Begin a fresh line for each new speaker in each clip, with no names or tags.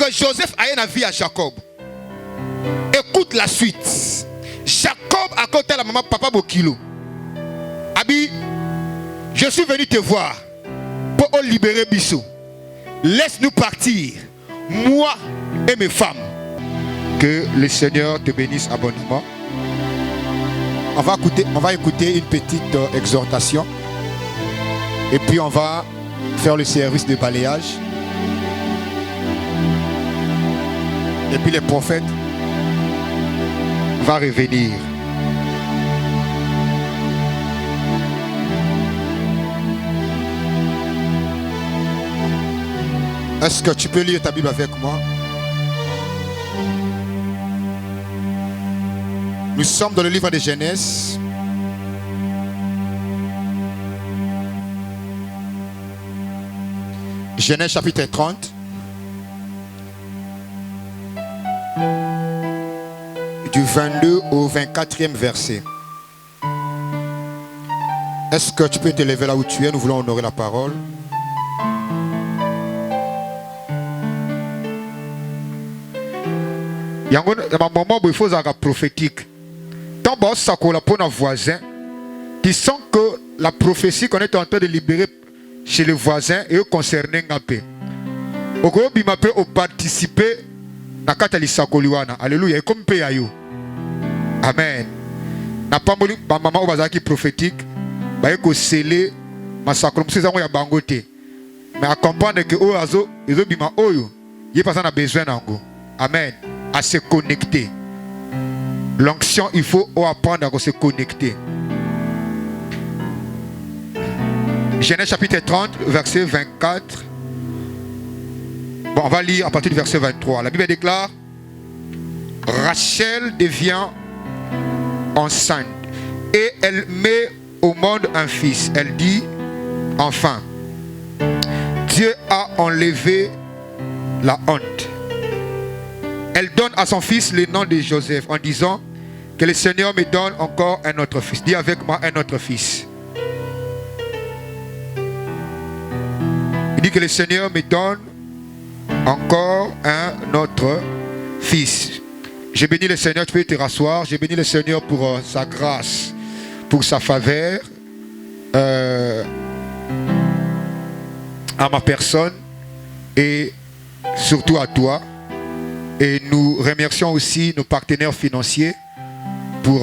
que Joseph a une vie à Jacob. Écoute la suite. Jacob a côté la maman papa Bokilo. Abi, je suis venu te voir pour libérer Bissou. Laisse-nous partir, moi et mes femmes. Que le Seigneur te bénisse abondamment. On va écouter une petite exhortation. Et puis on va faire le service de balayage. Et puis le prophète va revenir. Est-ce que tu peux lire ta Bible avec moi? Nous sommes dans le livre de Genèse. Genèse chapitre 30. Du 22 au 24e verset. Est-ce que tu peux te lever là où tu es? Nous voulons honorer la parole. Il y a un moment où il faut être prophétique. Tant que ça pour nos voisins, qui sent que la prophétie qu'on est en train de libérer chez les voisins est concernée un peu. Au gros, il m'a participer à la alléluia. Et comme paye. Amen. Na pas ma maman au bazar qui prophétique, bah il faut sceller ma sacre comme si ça on y a bangoté. Mais à comprendre que oh azo, ils ont bima oyo, il pas ça besoin d'ango. Amen. À se connecter. L'onction, il faut apprendre à se connecter. Genèse chapitre 30, verset 24. Bon, on va lire à partir du verset 23. La Bible déclare: Rachel devient enceinte et elle met au monde un fils. Elle dit: enfin, Dieu a enlevé la honte. Elle donne à son fils le nom de Joseph en disant que le Seigneur me donne encore un autre fils. Dis avec moi: un autre fils. Il dit que le Seigneur me donne encore un autre fils. J'ai béni le Seigneur, tu peux te rasseoir. J'ai béni le Seigneur pour sa grâce, pour sa faveur à ma personne et surtout à toi. Et nous remercions aussi nos partenaires financiers pour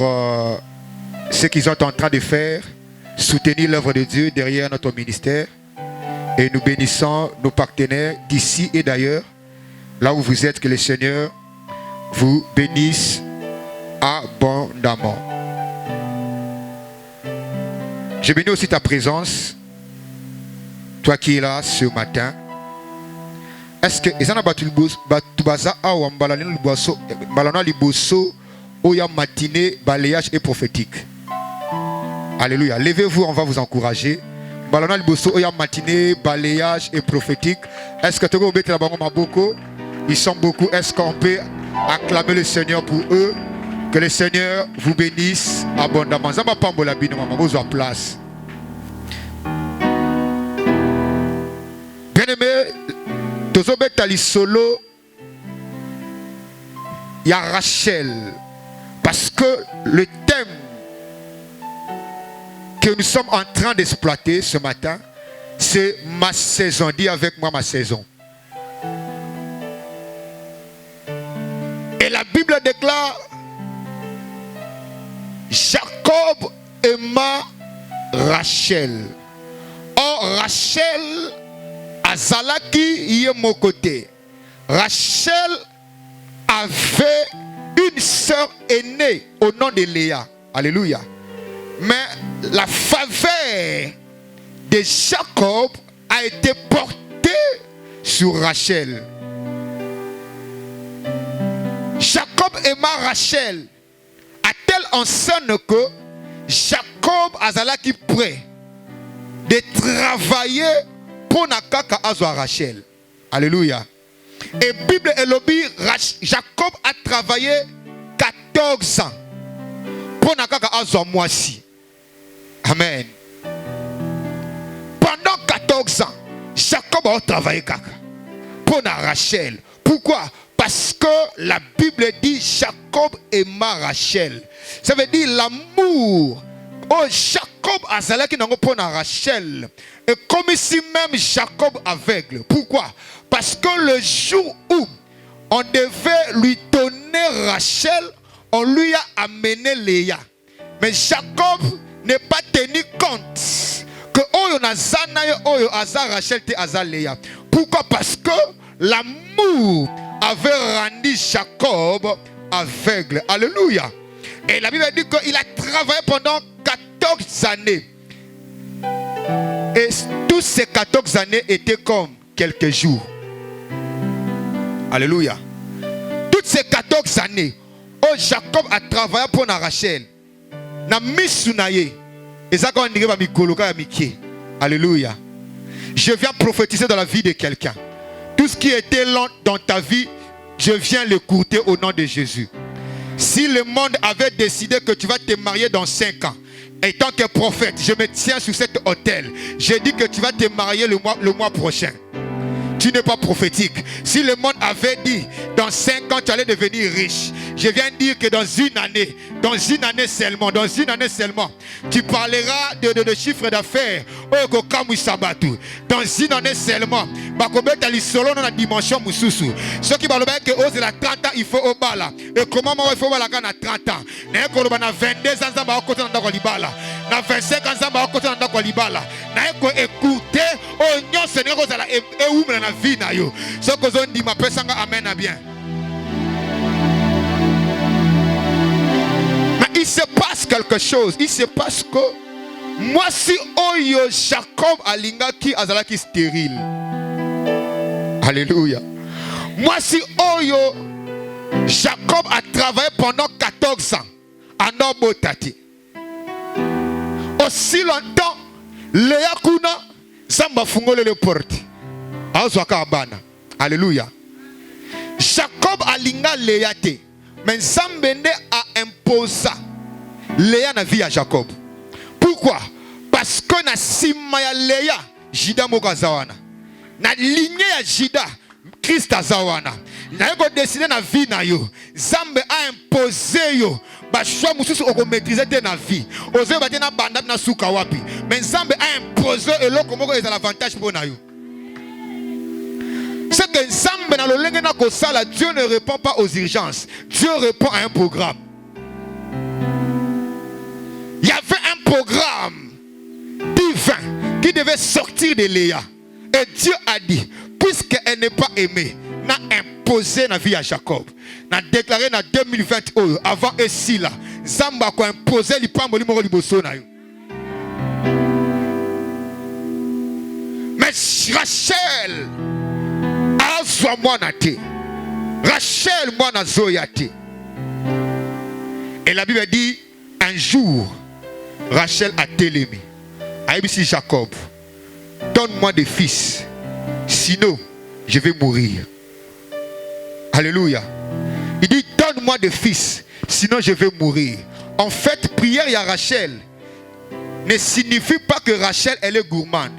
ce qu'ils sont en train de faire, soutenir l'œuvre de Dieu derrière notre ministère. Et nous bénissons nos partenaires d'ici et d'ailleurs, là où vous êtes, que le Seigneur vous bénisse abondamment. Je bénis aussi ta présence, toi qui es là ce matin. Est-ce que ils en ont matinée, balayage et prophétique? Alléluia. Levez-vous, on va vous encourager. Matinée, balayage et prophétique. Est-ce que tu peux mettre la beaucoup? Ils sont beaucoup. Est-ce qu'on peut acclamer le Seigneur pour eux? Que le Seigneur vous bénisse abondamment. Place. Bien-aimé, Tozobetali solo, il y a Rachel. Parce que le thème que nous sommes en train d'exploiter ce matin, c'est ma saison. Dis avec moi: ma saison. Et la Bible déclare: Jacob aima Rachel. Or Rachel azalaki yé mon côté. Rachel avait une sœur aînée au nom de Léa. Alléluia. Mais la faveur de Jacob a été portée sur Rachel. Jacob aima Rachel à telle enseigne que Jacob azalaki prêt de travailler pour nakaka azwa Rachel. Alléluia. Et Bible elobi Jacob a travaillé 14 ans pour nakaka azwa moisi. Amen. Pendant 14 ans, Jacob a travaillé kaka pour na Rachel, Pourquoi? Parce que la Bible dit Jacob aima Rachel. Ça veut dire l'amour. Oh, Jacob a zalaki nango pona Rachel. Et comme ici même Jacob aveugle. Pourquoi? Parce que le jour où on devait lui donner Rachel, on lui a amené Léa. Mais Jacob n'est pas tenu compte que Oyo Nazana Oyo Aza Rachel te Aza Léa. Pourquoi? Parce que l'amour avait rendu Jacob aveugle. Alléluia. Et la Bible dit qu'il a travaillé pendant 14 années. Et tous ces 14 années étaient comme quelques jours. Alléluia. Toutes ces 14 années, oh, Jacob a travaillé pour Rachel. Na misunaye. Et ça quand on dirait mikoloka mikie. Alléluia. Je viens prophétiser dans la vie de quelqu'un. Tout ce qui était lent dans ta vie, je viens l'écourter au nom de Jésus. Si le monde avait décidé que tu vas te marier dans 5 ans, et tant que prophète, je me tiens sur cet autel. Je dis que tu vas te marier le mois prochain. Tu n'es pas prophétique. Si le monde avait dit dans 5 ans tu allais devenir riche, je viens dire que dans une année seulement, tu parleras de chiffre d'affaires. Dans une année seulement, dans la dimension mususu. Ceux qui parlent que c'est la 30 ans, il faut au bala. Et comment il faut bala à 30 ans? Na 22 ans, na 25 ans, na écouter au nyon Seigneur et na vie na yo. Ce que on dit ma personne amen à bien. Mais il se passe quelque chose. Il se passe que moi si oyo Jacob alinga ki azalaki stérile. Alléluia. Moi si oyo Jacob a travaillé pendant 14 ans à Nobotati. Aussi longtemps Léa kuna Samba fungole le porte. Alléluia. Jacob alinga Léa te. Mais Zambende a imposé Léa na vie à Jacob. Pourquoi? Parce que na sima ya Léa Jida moka zawana. Na lignée ya Jida Christ azawana. Na yoko décider na vie na yo. Zambe a imposé yo. Ba choix mususu oko maîtriser te na vie. Ozo ba te na banda na suka wapi. Mais Zambe a imposé eloko moko est l'avantage pour na yo. C'est que Zambe na lolenge na kosala, Dieu ne répond pas aux urgences. Dieu répond à un programme. Il y avait un programme divin qui devait sortir de Léa. Et Dieu a dit, puisqu'elle n'est pas aimée, n'a imposé la vie à Jacob. N'a déclaré dans 2020 avant ici là, Zamba a imposé l'ipambo limoro liboso na yo. Mais Rachel azwa mwana te. Rachel mwana zoya te. Et la Bible dit un jour Rachel a télémi. Aïbisi Jacob, donne-moi des fils, sinon je vais mourir. Alléluia. Il dit donne-moi des fils, sinon je vais mourir. En fait, prière à Rachel ne signifie pas que Rachel elle est gourmande.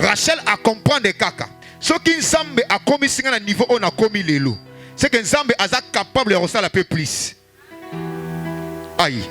Rachel a compris des caca. Ce qui Nzambe a commis à niveau on a commis les lots. C'est que Nzambe a capable de recevoir un peu plus. Aïe.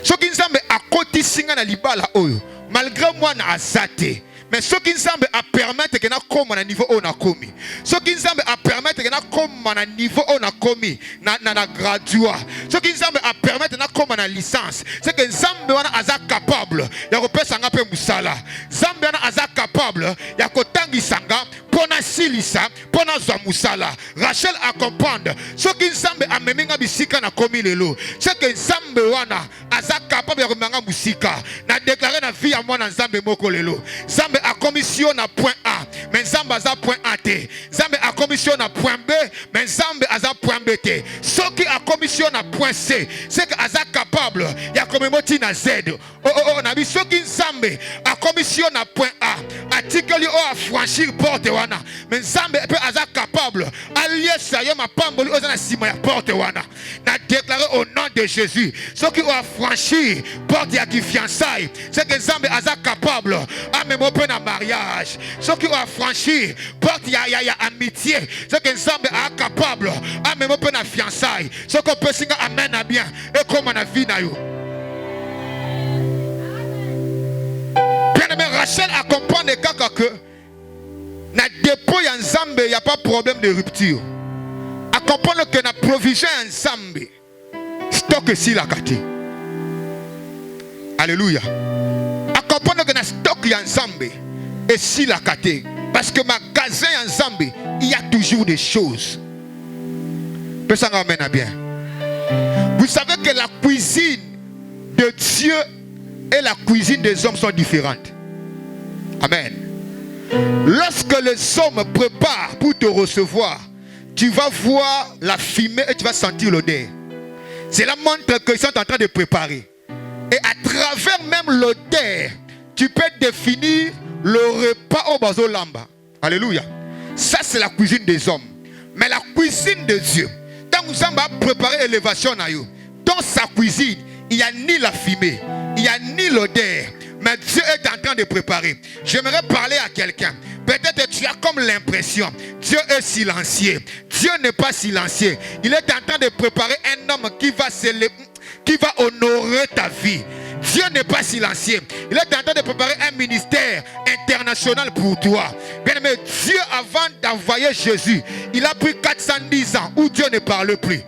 Ce qui Nzambe a côté singa na libala oyo. Malgré moi na azate. Mais ce qui Nzambe a permettre que na comme na niveau on a commis. Ce qui Nzambe a permettre que na comme na niveau on a commis na gradua. Ce qui Nzambe a permettre na comme na licence. C'est que Nzambe wana aza capable ya kopesa nga pe musala. Nzambe wana aza capable ya kotangisanga pona silisa pona zwa musala. Rachel a comprendre. Ce qui Nzambe a meminga bisika na commis lelo. C'est que Nzambe wana aza capable ya komanga musika. Na déclarer na vie ya mwana Nzambe moko lelo. Nzambe a commission na point A, mais Nzambe a point A T. Nzambe a commission na point B, mais Nzambe a point B T. Ce qui a commission na point C, c'est que aza capable ya komemoti na Z. Oh, nabi ce qui Nzambe a commission na point A, article Mosoli o a franchir porte wana. Mais Nzambe peut aza capable. Allié ça y ma pamboli ozana sima ya porte wana. Na déclaré au nom de Jésus. Ceux qui ont franchi porte ya qui fiançailles. C'est que Nzambe aza capable. A même open un mariage. Ceux qui ont franchi porte ya amitié. C'est que Nzambe a capable. A même open un fiançailles. Ceux qui peut singa amen à bien. Et comme on a vu na yo. Bien-aimé, Rachel a compris que na dépôt ya Nzambe, il n'y a pas de problème de rupture. A comprendre que na provision ya Nzambe, stock si la kati. Alléluia. A comprendre que na stock ya Nzambe et si la kati. Parce que magasin ya Nzambe, il y a toujours des choses. Personne amène à bien. Vous savez que la cuisine de Dieu et la cuisine des hommes sont différentes. Amen. Lorsque les hommes préparent pour te recevoir, tu vas voir la fumée et tu vas sentir l'odeur. Cela montre qu'ils sont en train de préparer. Et à travers même l'odeur, tu peux définir le repas au bazo lamba. Alléluia. Ça c'est la cuisine des hommes. Mais la cuisine de Dieu, quand nous avons préparé l'élévation, dans sa cuisine, il n'y a ni la fumée, il n'y a ni l'odeur. Mais Dieu est en train de préparer. J'aimerais parler à quelqu'un. Peut-être que tu as comme l'impression, Dieu est silencieux. Dieu n'est pas silencieux. Il est en train de préparer un homme qui va honorer ta vie. Dieu n'est pas silencieux. Il est en train de préparer un ministère international pour toi. Bien aimé, Dieu, avant d'envoyer Jésus, il a pris 410 ans où Dieu ne parle plus.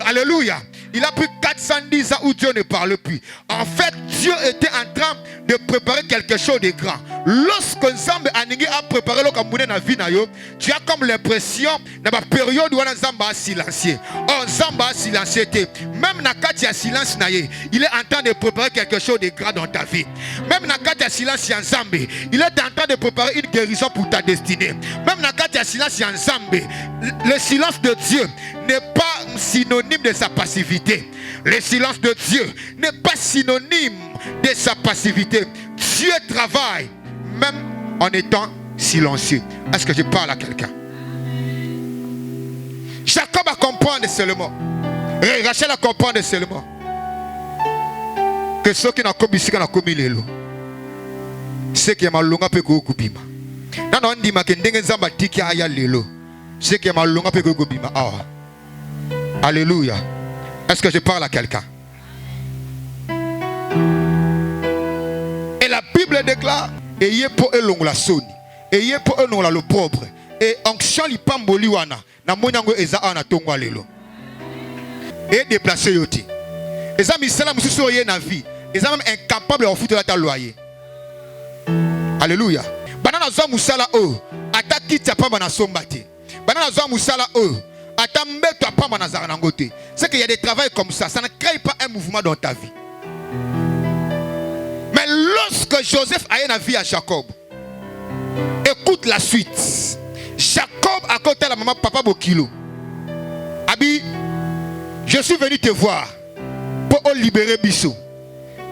Alléluia. Il a pris 410 ans où Dieu ne parle plus. En fait, Dieu était en train de préparer quelque chose de grand. Lorsque Nzambe Aningi a préparé le Cameroun na vie na yo, tu as comme l'impression dans la période où Nzambe a silencieux. Oh, Nzambe a silencieux. Même na kati ya silence na ye, il est en train de préparer quelque chose de grand dans ta vie. Même na kati ya silence ya Nzambe, il est en train de préparer une guérison pour ta destinée. Même na kati ya silence ya Nzambe, le silence de Dieu n'est pas synonyme de sa passivité. Le silence de Dieu n'est pas synonyme de sa passivité. Dieu travaille même en étant silencieux. Est-ce que je parle à quelqu'un? Jacob a compris seulement. Rachel a compris seulement que ceux qui n'ont commis les lots, ceux qui ont longa pe ko kubima. Nana on dit ma que ndenge nzamba tiki aya lelo. Ceux qui ont longa pe ko kubima. Alléluia. Est-ce que je parle à quelqu'un? Et la Bible déclare, ayez pour elongo la soni, ayez pour elongo la l'opprobre, et onction li pamboli wana, na monyango eza ana tongwa lelo. Et déplacer yoti. Eza misala mususu ye na vie, eza même incapable de foutre la loyer. Alléluia. Banana zo musala o, ataki tiapa na sombate. Banana zo musala o, atambeto apa na zaranangote. C'est qu'il y a des travails comme ça ne crée pas un mouvement dans ta vie. Mais lorsque Joseph a une vie à Jacob, écoute la suite. Jacob a côté la maman papa Bokilo. Abi, je suis venu te voir pour libérer Bissot.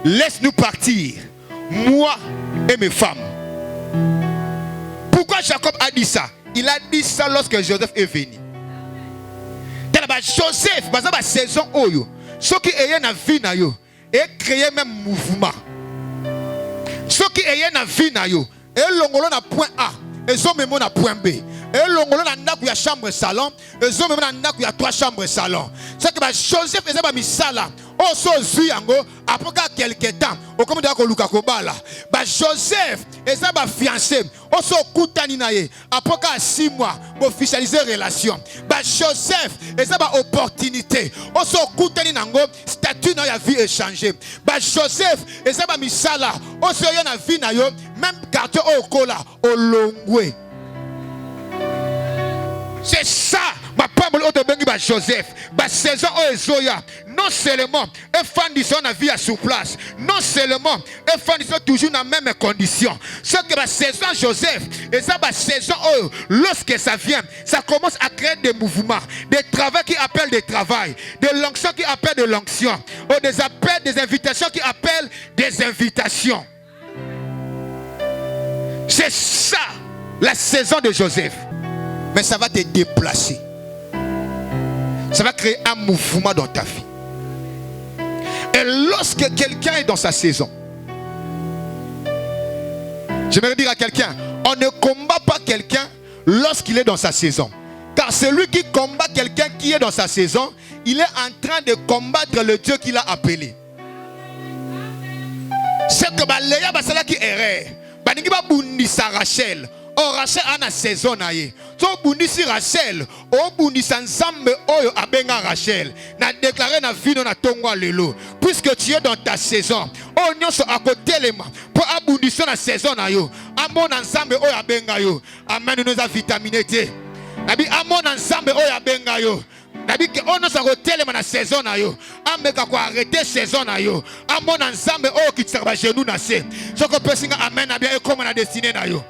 Laisse-nous partir, moi et mes femmes. Pourquoi Jacob a dit ça? Il a dit ça lorsque Joseph est venu. Joseph, dans la saison oyo, ceux qui ayant na vie na yo, et créer même mouvement. Ceux qui ayant na vie na yo, et longolo na point A, et sont même na point B. Et longolo na ndaku ya chambre salon, et sont même na ndaku ya 3 chambres salon. C'est que Joseph faisait ba misala. Oh so zuyango après quelques temps, au comme de Luka Kobala. Joseph et ça ba fiancé. Oh so kutani na ye après 6 mois pour officialiser relation. Joseph et ça ba opportunité. Oh so kutani nango statut na ya vie échangé. Joseph et ça ba misala. Oh so ya na vie na yo même quartier au kola au longwe. C'est ça, ma parole au bengi ba Joseph, ba saison o ezoya. Non seulement un fan de son vie à sur place, non seulement un fan de son toujours dans la même condition. Ce que la saison Joseph, et ça la saison oh, lorsque ça vient, ça commence à créer des mouvements, des travaux qui appellent des travails, des l'onction qui appellent de l'onction, ou des appels, des invitations qui appellent des invitations. C'est ça. la saison de Joseph. Mais ça va te déplacer. Ça va créer un mouvement dans ta vie. Et lorsque quelqu'un est dans sa saison, j'aimerais dire à quelqu'un, on ne combat pas quelqu'un lorsqu'il est dans sa saison. Car celui qui combat quelqu'un qui est dans sa saison, il est en train de combattre le Dieu qu'il a appelé. C'est que Léa basala qui erreur. Baningi ba bundisa Rachel. Oh Rachel a na saison na ye. So bundisi Rachel, o bundisa nzambe oyo abenga Rachel. Na déclaré na vie na tongwa lelo. Puisque tu es dans ta saison, oh nyonso akotelema pour abundisa na saison na yo. Amona nzambe oyo abenga yo. Amen, nous a vitaminé te. Nabi amona nzambe oyo abenga yo. Nabi ke ono sa kotelema na saison na yo. Ameka ko arrêter saison na yo. Amona nzambe oyo ki tsaba genou na se. Soko pesinga amen na bien e comme na destinée na yo.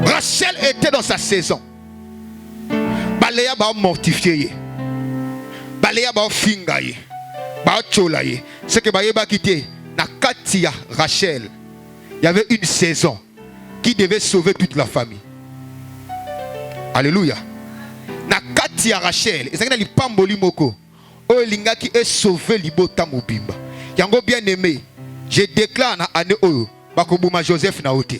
Rachel était dans sa saison. Baléa ba mortifié. Baléa ba finga ye. Ba chola ye. Ce que baye ba quitter na Katia Rachel. Il y avait une saison qui devait sauver toute la famille. Alléluia. Na Katia Rachel, ezaki na lipamboli moko. O linga qui est sauvé libota mobimba. Yango bien aimé. Je déclare na année oyo bakobuma Joseph na ote.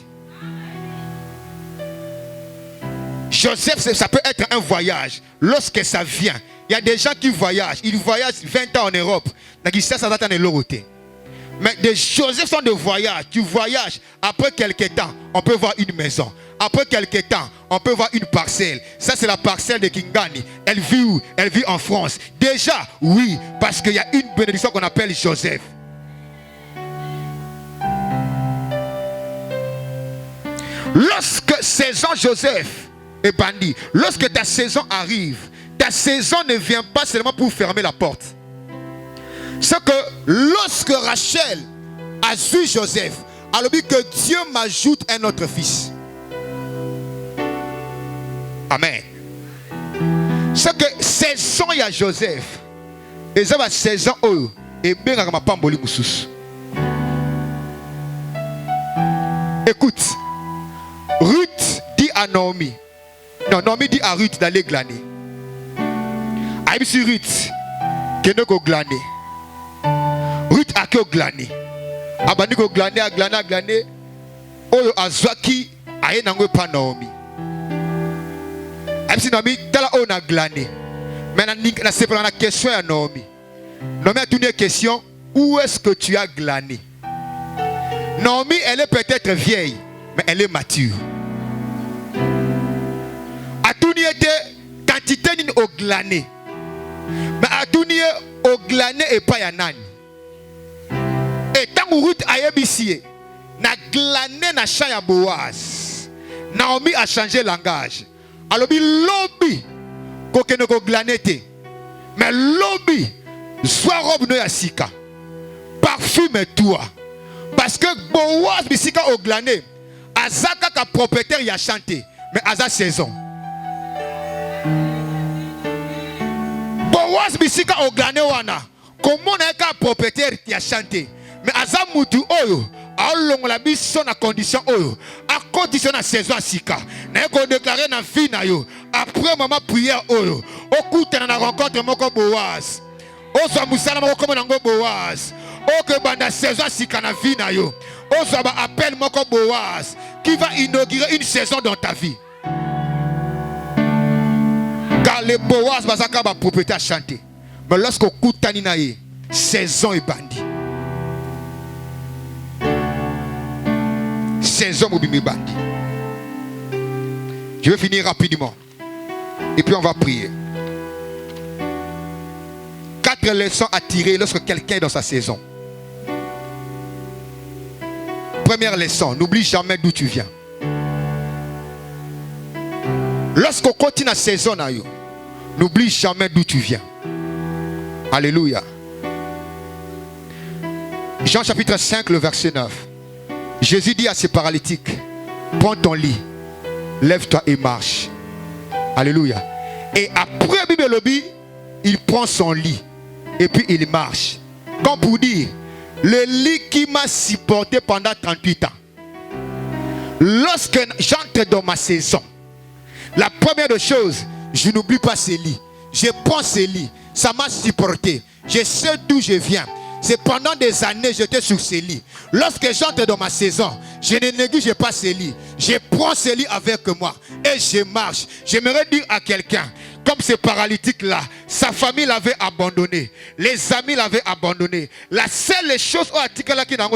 Joseph, ça peut être un voyage. Lorsque ça vient, il y a des gens qui voyagent. Ils voyagent 20 ans en Europe. Mais des Joseph sont de voyage. Tu voyages. Après quelques temps, on peut voir une maison. Après quelques temps, on peut voir une parcelle. Ça, c'est la parcelle de Kingani. Elle vit où? Elle vit en France. Déjà, oui, parce qu'il y a une bénédiction qu'on appelle Joseph. Lorsque saison Joseph est bandit, lorsque ta saison arrive, ta saison ne vient pas seulement pour fermer la porte. C'est que lorsque Rachel a vu Joseph, elle a dit que Dieu m'ajoute un autre fils. Amen. C'est que saison il y a Joseph. Et ça va saison où et bien ma pamboli moussous. Écoute, Ruth dit à Naomi. Non, Naomi dit à Ruth d'aller glaner. Aïe, si Ruth, que ne go glaner. Ruth a que glaner. Abani go glaner, a glaner. Oyo azwaki, aïe n'ango pas Naomi. Aïe, si Naomi, tala o na glaner. Maintenant, na c'est pour la question à Naomi. Naomi a tourné une question. Où est-ce que tu as glané? Naomi, elle est peut-être vieille, mais elle est mature. Atouni était quantité d'une au glané. Mais Atouni au glané et pas yanani. Et tant que Ruth a yébissé, na glané na chaya Boaz. Naomi a changé langage. Alors lobby koke ne ko glané te. Mais lobby soit robe no yasika. Parfume toi. Parce que Boaz bisika au glané. Azaka ka propriétaire y a chanté. Mais Aza saison. Boaz bisika au glané wana. Comment on est propriétaire y a chanté. Mais Aza mutu oyo. A longo la biso na condition oyo. A condition na saison sika. Na ko déclarer na vie na yo. Après maman prière oyo. Okuta na rencontre moko Boaz. Ozo musala moko comme nango Boaz. O que banda saison sika na vie na yo. Ozo ba appel moko Boaz qui va inaugurer une saison dans ta vie. Car les Boaz bazaka ba propriété à chanter. Mais lorsqu'on kutani na ye, saison est bandit. Saison mobimi bandi. Je vais finir rapidement. Et puis on va prier. 4 leçons à tirer lorsque quelqu'un est dans sa saison. Première leçon, n'oublie jamais d'où tu viens. Lorsqu'on continue la saison, n'oublie jamais d'où tu viens. Alléluia. Jean chapitre 5, le verset 9. Jésus dit à ses paralytiques, prends ton lit, lève-toi et marche. Alléluia. Et après Bible, il prend son lit et puis il marche. Comme pour dire, Le lit qui m'a supporté pendant 38 ans. Lorsque j'entre dans ma saison, la première des choses, je n'oublie pas ce lit. Je prends ce lit. Ça m'a supporté. Je sais d'où je viens. C'est pendant des années j'étais sur ce lit. Lorsque j'entre dans ma saison, je ne néglige pas ce lit. Je prends ce lit avec moi et je marche. J'aimerais dire à quelqu'un, comme ce paralytique-là, sa famille l'avait abandonné. Les amis l'avaient abandonné. La seule chose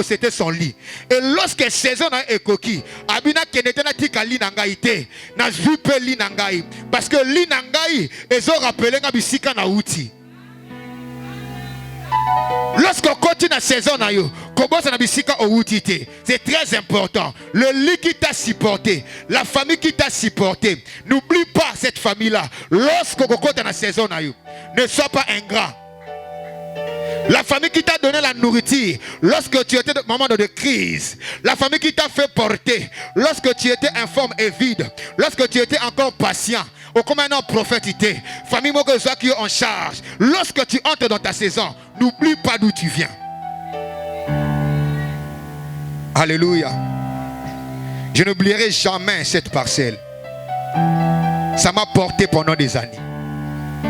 c'était son lit. Et lorsque saison a écoquille, Abina Kenete n'a tika li nangaïté, n'a jupe li nangaï. Parce que li nangaï, ils ont rappelé nga bisika na outi. Lorsqu'on continue la saison, c'est très important. Le lit qui t'a supporté, la famille qui t'a supporté, n'oublie pas cette famille-là. Lorsqu'on continue la saison, ne sois pas ingrat. La famille qui t'a donné la nourriture lorsque tu étais dans un moment de crise. La famille qui t'a fait porter lorsque tu étais informe et vide. Lorsque tu étais encore patient. Au comme un prophétité. Famille qui est en charge. Lorsque tu entres dans ta saison, n'oublie pas d'où tu viens. Alléluia. Je n'oublierai jamais cette parcelle. Ça m'a porté pendant des années.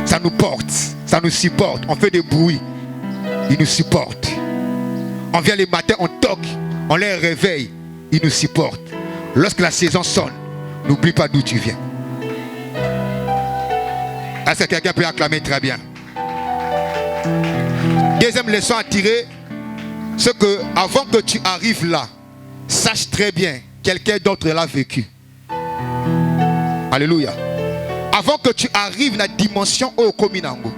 Ça nous porte. Ça nous supporte. On fait des bruits. Ils nous supportent. On vient les matins, on toque. On les réveille. Ils nous supportent. Lorsque la saison sonne, n'oublie pas d'où tu viens. Est-ce que quelqu'un peut acclamer très bien? Deuxième leçon à tirer, c'est que avant que tu arrives là, sache très bien, quelqu'un d'autre l'a vécu. Alléluia. Avant que tu arrives dans la dimension au Kominango,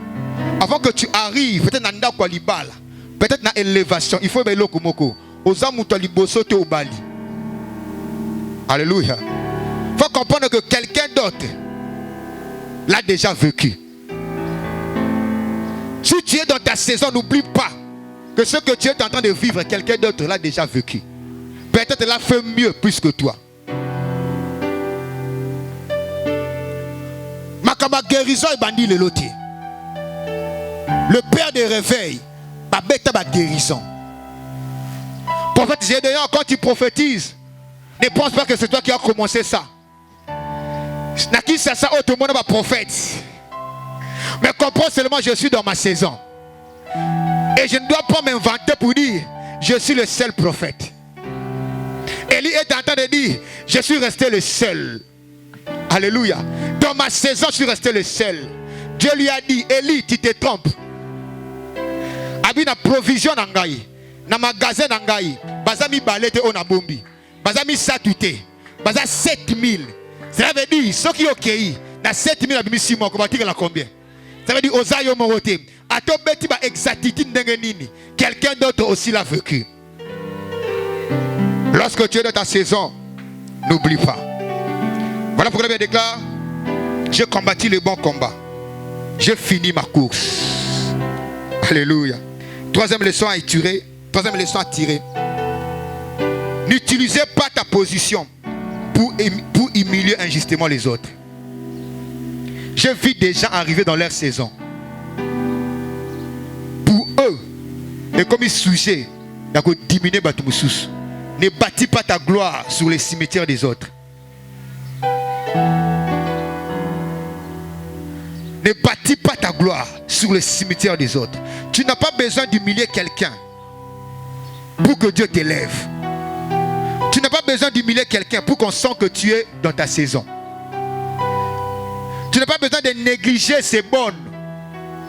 avant que tu arrives, peut-être dans Ndakwalibala, peut-être dans l'élévation, il faut le Komoko. Au Bali. Alléluia. Il faut comprendre que quelqu'un d'autre l'a déjà vécu. Si tu es dans ta saison, n'oublie pas que ce que tu es en train de vivre, quelqu'un d'autre l'a déjà vécu. Peut-être l'a fait mieux plus que toi. Makaba guérison et bandit le lotier. Le père des réveils, babeta ba guérison. Prophète Gédéon, quand tu prophétises, ne pense pas que c'est toi qui as commencé ça. Naki ça tout le monde va prophète. Mais comprends seulement je suis dans ma saison. Et je ne dois pas m'inventer pour dire je suis le seul prophète. Élie est en train de dire je suis resté le seul. Alléluia. Dans ma saison je suis resté le seul. Dieu lui a dit Élie tu te trompes. Abina provision nangai. Na magasin nangai. Bazami balete onabombi. Bazami satute. Baza 7000. Ça veut dire, ceux qui ont accueilli, dans 7000 abimi 6 mois, comment tu as combien? Ça veut dire, Ozayo Morote, à ton bêti, exactitude n'engenini. Quelqu'un d'autre aussi l'a vécu. Lorsque tu es dans ta saison, n'oublie pas. Voilà pourquoi il déclare, j'ai combattu le bon combat. J'ai fini ma course. Alléluia. Troisième leçon à tirer. N'utilisez pas ta position pour humilier injustement les autres. J'ai vu des gens arriver dans leur saison. Pour eux, et comme ils sujet, d'accord, diminuer Batumusus. Ne bâtis pas ta gloire sur les cimetières des autres. Ne bâtis pas ta gloire sur les cimetières des autres. Tu n'as pas besoin d'humilier quelqu'un pour que Dieu t'élève. Tu n'as pas besoin d'humilier quelqu'un pour qu'on sente que tu es dans ta saison. Tu n'as pas besoin de négliger ses bonnes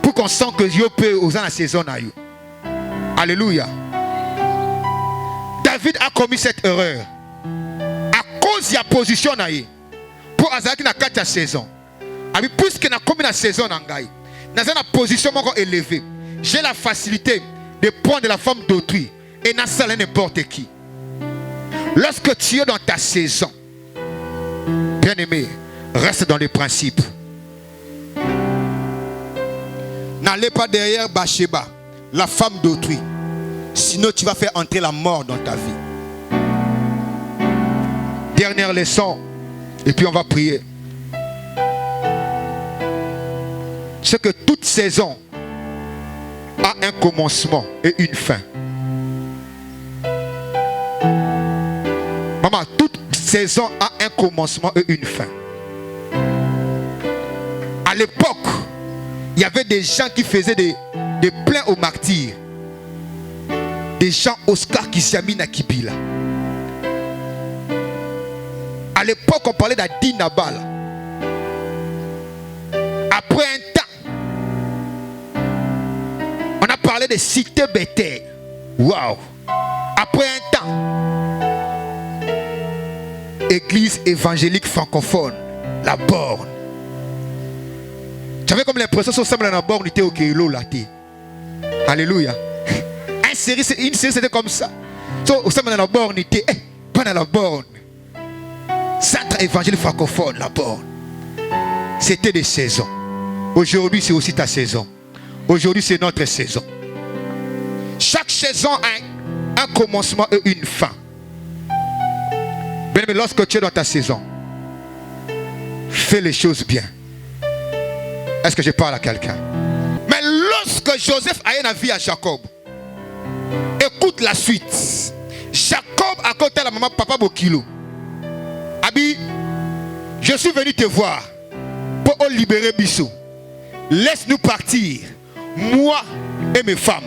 pour qu'on sente que Dieu peut oser la saison. Alléluia. David a commis cette erreur à cause de la position pour Azaki na 4 saisons. Puisque na commis la saison dans la position élevée, j'ai la facilité de prendre la femme d'autrui et n'a pas n'importe qui. Lorsque tu es dans ta saison, bien aimé, reste dans les principes. N'allez pas derrière Bathsheba, la femme d'autrui. Sinon tu vas faire entrer la mort dans ta vie. Dernière leçon, et puis on va prier. C'est que toute saison a un commencement et une fin. Maman, toute saison a un commencement et une fin. À l'époque, il y avait des gens qui faisaient des plaints aux martyrs. Des gens Oscar Kisiami Nakibila. À l'époque, on parlait d'Adi Nabal. Après un temps, on a parlé de Cité Bethel. Waouh! Après un temps, Église évangélique francophone, la borne. J'avais comme l'impression que ça la borne était au Kélo là. Alléluia. Une série c'était comme ça. Au sein de la borne était pas dans la borne. Centre évangélique francophone, la borne. C'était des saisons. Aujourd'hui, c'est aussi ta saison. Aujourd'hui, c'est notre saison. Chaque saison a un commencement et une fin. Mais lorsque tu es dans ta saison, fais les choses bien. Est-ce que je parle à quelqu'un? Mais lorsque Joseph a une vie à Jacob, écoute la suite. Jacob a côté à la maman papa Bokilo. Abi, je suis venu te voir pour libérer Bissou. Laisse-nous partir, moi et mes femmes.